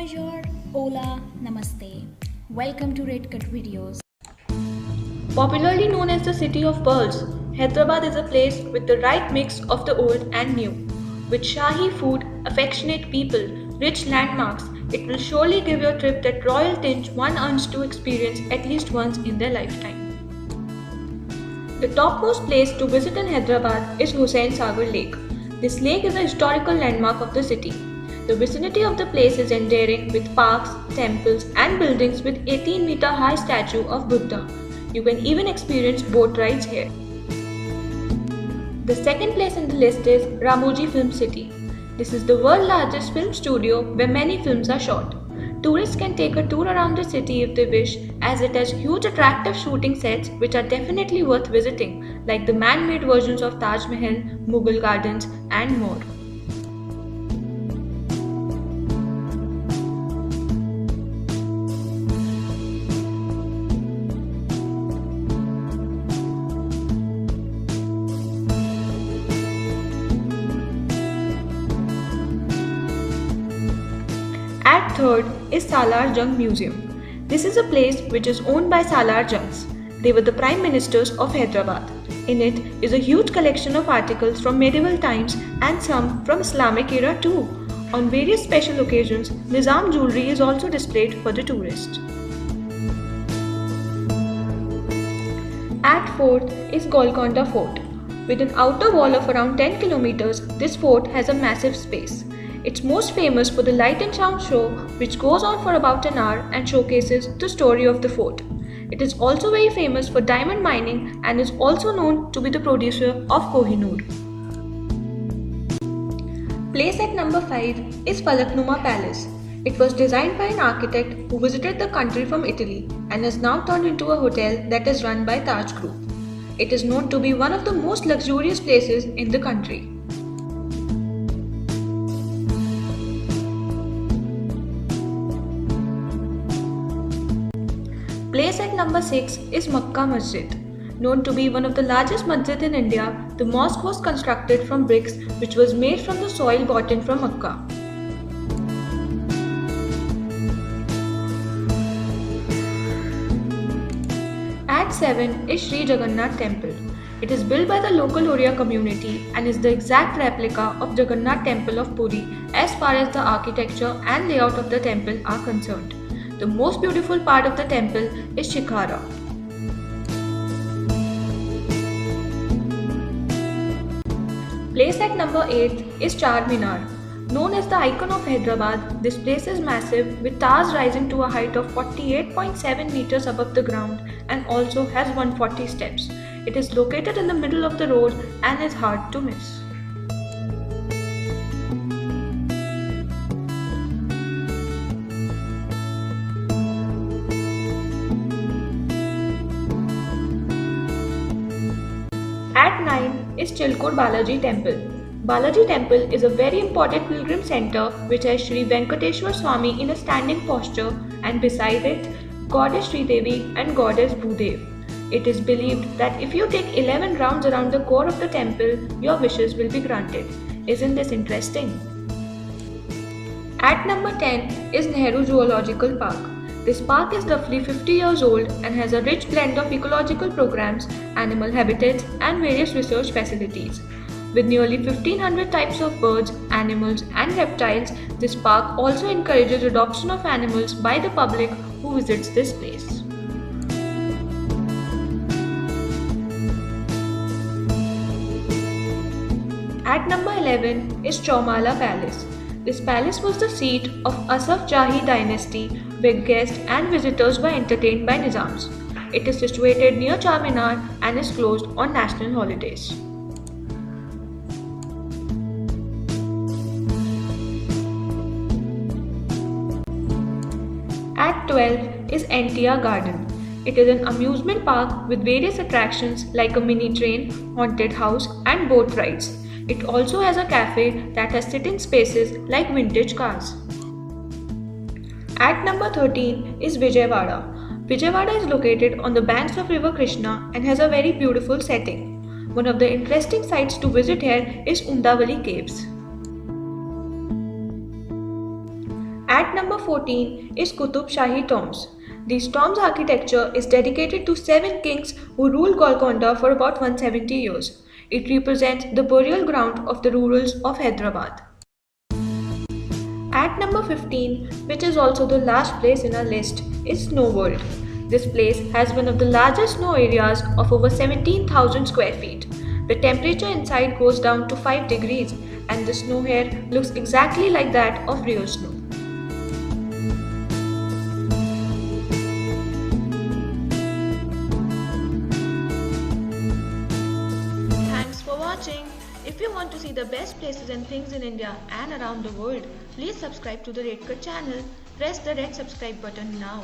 Bonjour, hola, namaste. Welcome to Red Cut Videos. Popularly known as the City of Pearls, Hyderabad is a place with the right mix of the old and new. With Shahi food, affectionate people, rich landmarks, it will surely give your trip that royal tinge one earns to experience at least once in their lifetime. The topmost place to visit in Hyderabad is Hussain Sagar Lake. This lake is a historical landmark of the city. The vicinity of the place is endearing with parks, temples, and buildings with 18-meter high statue of Buddha. You can even experience boat rides here. The second place in the list is Ramoji Film City. This is the world's largest film studio where many films are shot. Tourists can take a tour around the city if they wish, as it has huge attractive shooting sets which are definitely worth visiting, like the man-made versions of Taj Mahal, Mughal Gardens, and more. At third is Salar Jung Museum. This is a place which is owned by Salar Jungs. They were the prime ministers of Hyderabad. In it is a huge collection of articles from medieval times and some from Islamic era too. On various special occasions, Nizam jewelry is also displayed for the tourist. At fourth is Golconda Fort. With an outer wall of around 10 kilometers, this fort has a massive space. It's most famous for the light and sound show, which goes on for about an hour and showcases the story of the fort. It is also very famous for diamond mining and is also known to be the producer of Kohinoor. Place at number 5 is Falaknuma Palace. It was designed by an architect who visited the country from Italy and is now turned into a hotel that is run by Taj Group. It is known to be one of the most luxurious places in the country. Place at number 6 is Makkah Masjid. Known to be one of the largest masjid in India, the mosque was constructed from bricks which was made from the soil brought in from Makkah. At 7 is Sri Jagannath Temple. It is built by the local Oriya community and is the exact replica of Jagannath Temple of Puri as far as the architecture and layout of the temple are concerned. The most beautiful part of the temple is Shikhara. Place at number 8 is Charminar. Known as the icon of Hyderabad, this place is massive with towers rising to a height of 48.7 meters above the ground and also has 140 steps. It is located in the middle of the road and is hard to miss. At 9 is Chilkur Balaji Temple. Balaji Temple is a very important pilgrim center which has Sri Venkateshwar Swami in a standing posture and beside it, Goddess Sri Devi and Goddess Bhudev. It is believed that if you take 11 rounds around the core of the temple, your wishes will be granted. Isn't this interesting? At number 10 is Nehru Zoological Park. This park is roughly 50 years old and has a rich blend of ecological programs, animal habitats, and various research facilities. With nearly 1500 types of birds, animals, and reptiles, this park also encourages adoption of animals by the public who visits this place. At number 11 is Chaumala Palace. This palace was the seat of Asaf Jahi dynasty where guests and visitors were entertained by Nizams. It is situated near Charminar and is closed on national holidays. At 12 is NTR Garden. It is an amusement park with various attractions like a mini train, haunted house, and boat rides. It also has a cafe that has sit-in spaces like vintage cars. At number 13 is Vijayawada. Vijayawada is located on the banks of river Krishna and has a very beautiful setting. One of the interesting sites to visit here is Undavali Caves. At At number 14 is Qutub Shahi tombs. These tombs architecture is dedicated to 7 kings who ruled Golconda for about 170 years. It represents the burial ground of the rurals of Hyderabad. At number 15, which is also the last place in our list, is Snow World. This place has one of the largest snow areas of over 17,000 square feet. The temperature inside goes down to 5 degrees and the snow here looks exactly like that of real snow. Thanks for watching. If you want to see the best places and things in India and around the world, please subscribe to the Red Cut channel. Press the red subscribe button now.